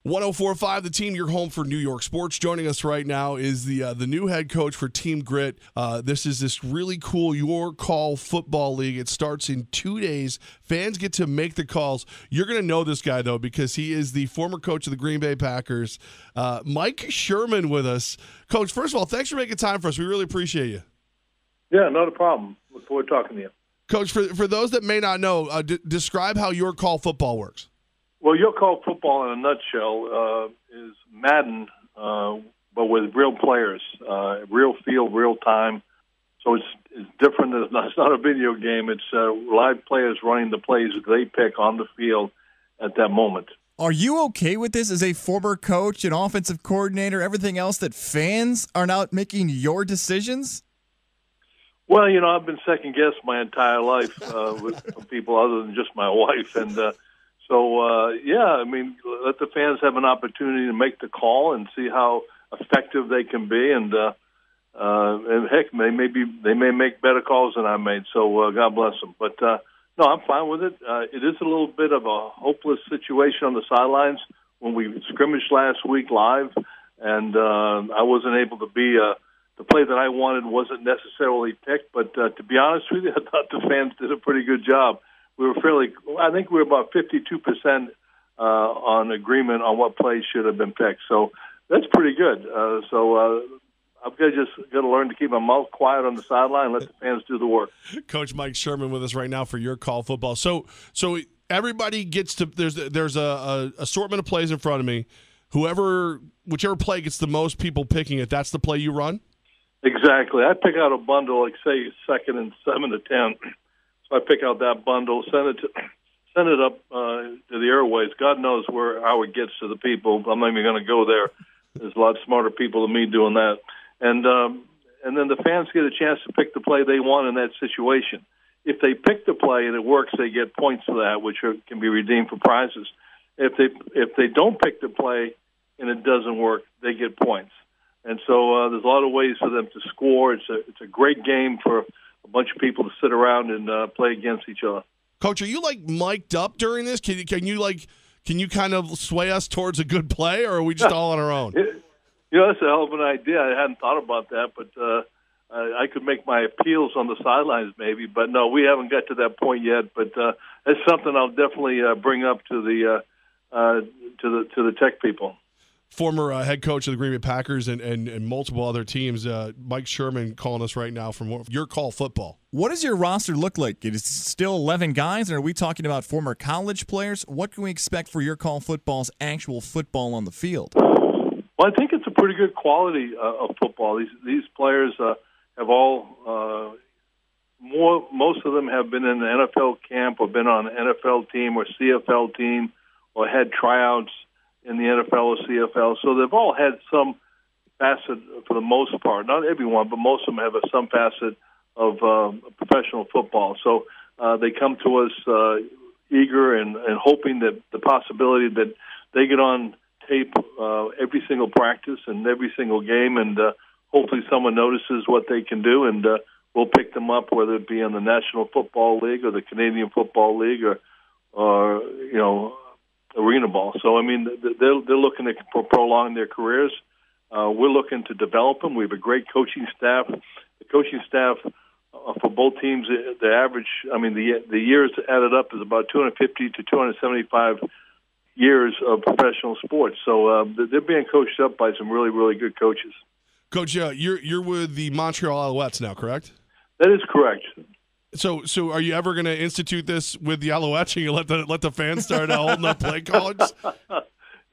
104.5 The Team, your home for New York sports. Joining us right now is the new head coach for Team Grit. This is this really cool Your Call football league. It starts in 2 days. Fans get to make the calls. You're going to know this guy, though, because he is the former coach of the Green Bay Packers. Mike Sherman with us. Coach, first of all, thanks for making time for us. We really appreciate you. Yeah, not a problem. Look forward to talking to you. Coach, for those that may not know, describe how Your Call football works. Well, Your Call football in a nutshell is Madden, but with real players, real field, real time. So it's different. It's not a video game. It's live players running the plays that they pick on the field at that moment. Are you okay with this as a former coach, an offensive coordinator, everything else, that fans are now making your decisions? Well, I've been second-guessed my entire life with people other than just my wife. And let the fans have an opportunity to make the call and see how effective they can be. And heck, they may make better calls than I made. So God bless them. But no, I'm fine with it. It is a little bit of a hopeless situation on the sidelines when we scrimmaged last week live, and I wasn't able to be the play that I wanted wasn't necessarily picked. But to be honest with you, I thought the fans did a pretty good job. I think we were about 52% on agreement on what plays should have been picked. So that's pretty good. I've got to learn to keep my mouth quiet on the sideline and let the fans do the work. Coach Mike Sherman with us right now for Your Call football. So everybody gets to there's a assortment of plays in front of me. Whichever play gets the most people picking it, that's the play you run? Exactly. I pick out a bundle, like say 2nd and 7 to 10. So I pick out that bundle, send it up to the airways. God knows how it gets to the people. I'm not even going to go there. There's a lot smarter people than me doing that. And then the fans get a chance to pick the play they want in that situation. If they pick the play and it works, they get points for that, which can be redeemed for prizes. If they don't pick the play and it doesn't work, they get points. And so there's a lot of ways for them to score. It's a great game for a bunch of people to sit around and play against each other. Coach, are you mic'd up during this? Can you kind of sway us towards a good play, or are we just all on our own? That's a hell of an idea. I hadn't thought about that, but I could make my appeals on the sidelines maybe. But no, we haven't got to that point yet. But it's something I'll definitely bring up to the tech people. Former head coach of the Green Bay Packers and multiple other teams, Mike Sherman calling us right now from Your Call football. What does your roster look like? It is still 11 guys, or are we talking about former college players? What can we expect for Your Call football's actual football on the field? Well, I think it's a pretty good quality of football. These players have all most of them have been in an NFL camp or been on an NFL team or CFL team or had tryouts in the NFL or CFL. So they've all had some facet, for the most part, not everyone, but most of them have some facet of professional football. So they come to us eager and hoping that the possibility that they get on tape every single practice and every single game, and hopefully someone notices what they can do, and we'll pick them up, whether it be in the National Football League or the Canadian Football League or arena ball. So, I mean, they're looking to prolong their careers. We're looking to develop them. We have a great coaching staff. The coaching staff for both teams, the average, the years added up is about 250 to 275 years of professional sports. So they're being coached up by some really, really good coaches. Coach, you're with the Montreal Alouettes now, correct? That is correct. So are you ever going to institute this with the Alouettes? And you let the fans start holding up play cards?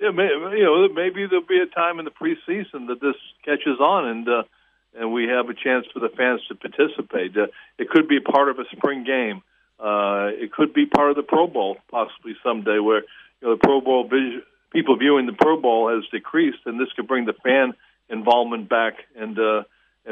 Yeah, maybe there'll be a time in the preseason that this catches on, and we have a chance for the fans to participate. It could be part of a spring game. It could be part of the Pro Bowl possibly someday, where the Pro Bowl people viewing the Pro Bowl has decreased, and this could bring the fan involvement back and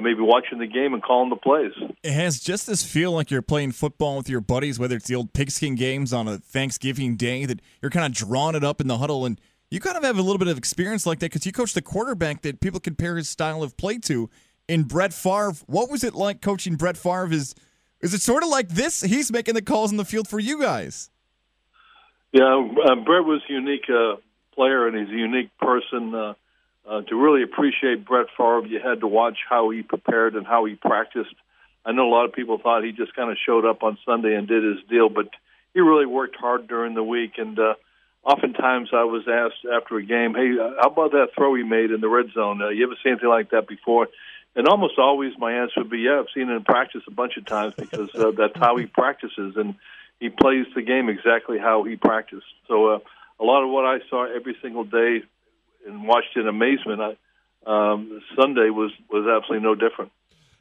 maybe watching the game and calling the plays. It has just this feel like you're playing football with your buddies, whether it's the old pigskin games on a Thanksgiving day, that you're kind of drawing it up in the huddle, and you kind of have a little bit of experience like that because you coached the quarterback that people compare his style of play to in Brett Favre. What was it like coaching Brett Favre? Is it sort of like this? He's making the calls in the field for you guys. Yeah, Brett was a unique player and he's a unique person. To really appreciate Brett Favre, you had to watch how he prepared and how he practiced. I know a lot of people thought he just kind of showed up on Sunday and did his deal, but he really worked hard during the week. And oftentimes I was asked after a game, hey, how about that throw he made in the red zone? You ever seen anything like that before? And almost always my answer would be, yeah, I've seen it in practice a bunch of times because that's how he practices, and he plays the game exactly how he practiced. So a lot of what I saw every single day and watched in amazement, Sunday was absolutely no different.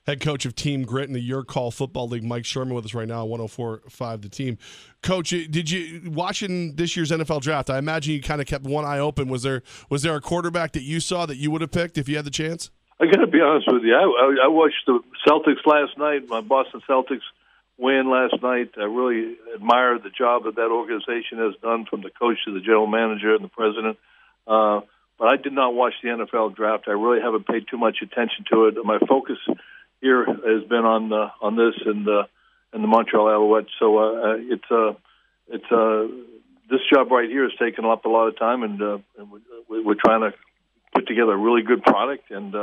Head coach of Team Grit in the Your Call Football League, Mike Sherman, with us right now on 104.5 The Team. Coach, did you, watching this year's NFL draft, I imagine you kind of kept one eye open. Was there a quarterback that you saw that you would have picked if you had the chance? I got to be honest with you. I watched the Celtics last night, my Boston Celtics win last night. I really admire the job that organization has done, from the coach to the general manager and the president. But I did not watch the NFL draft. I really haven't paid too much attention to it. My focus here has been on this and the Montreal Alouettes. So this job right here has taken up a lot of time, and we're trying to put together a really good product, and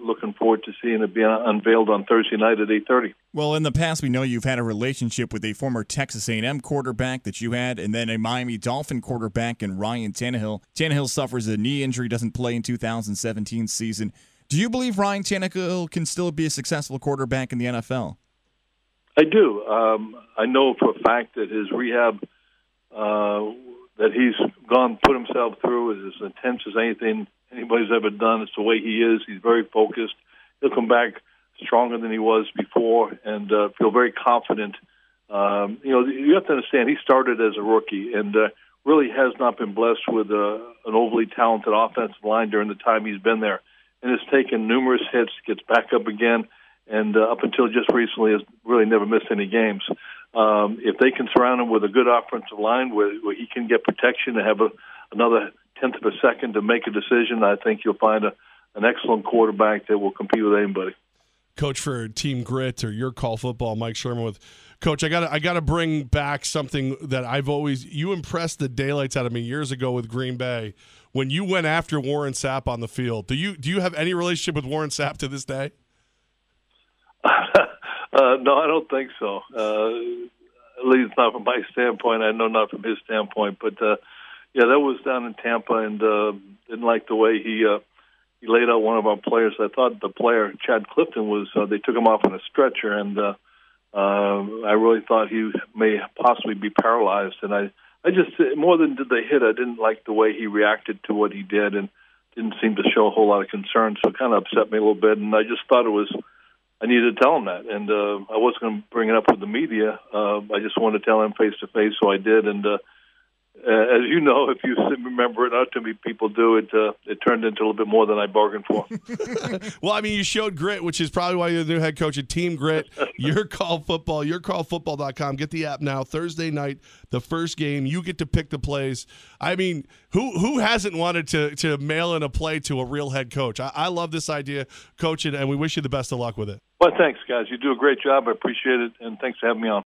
looking forward to seeing it being unveiled on Thursday night at 8:30. Well, in the past, we know you've had a relationship with a former Texas A&M quarterback that you had, and then a Miami Dolphin quarterback in Ryan Tannehill. Tannehill suffers a knee injury, doesn't play in 2017 season. Do you believe Ryan Tannehill can still be a successful quarterback in the NFL? I do. I know for a fact that his rehab that he's put himself through is as intense as anything anybody's ever done. It's the way he is. He's very focused. He'll come back stronger than he was before, and feel very confident. You have to understand, he started as a rookie and really has not been blessed with an overly talented offensive line during the time he's been there, and has taken numerous hits, gets back up again, and up until just recently has really never missed any games. If they can surround him with a good offensive line where he can get protection and have another tenth of a second to make a decision, I think you'll find an excellent quarterback that will compete with anybody. Coach for Team Grit or Your Call Football, Mike Sherman with Coach. I got to bring back something that you impressed the daylights out of me years ago with Green Bay when you went after Warren Sapp on the field. Do you have any relationship with Warren Sapp to this day? No, I don't think so. At least not from my standpoint. I know not from his standpoint. But yeah, that was down in Tampa, and didn't like the way he laid out one of our players. I thought the player Chad Clifton was. They took him off on a stretcher, and I really thought he may possibly be paralyzed. And I just, more than did the hit, I didn't like the way he reacted to what he did, and didn't seem to show a whole lot of concern. So it kind of upset me a little bit, and I just thought I needed to tell him that, and I wasn't going to bring it up with the media. I just wanted to tell him face to face, so I did. And as you know, if you remember it, not too many people do it. It turned into a little bit more than I bargained for. Well, I mean, you showed grit, which is probably why you're the new head coach of Team Grit. Your Call Football, yourcallfootball.com. Get the app now. Thursday night, the first game. You get to pick the plays. I mean, who hasn't wanted to mail in a play to a real head coach? I love this idea, Coach, and we wish you the best of luck with it. Well, thanks, guys. You do a great job. I appreciate it, and thanks for having me on.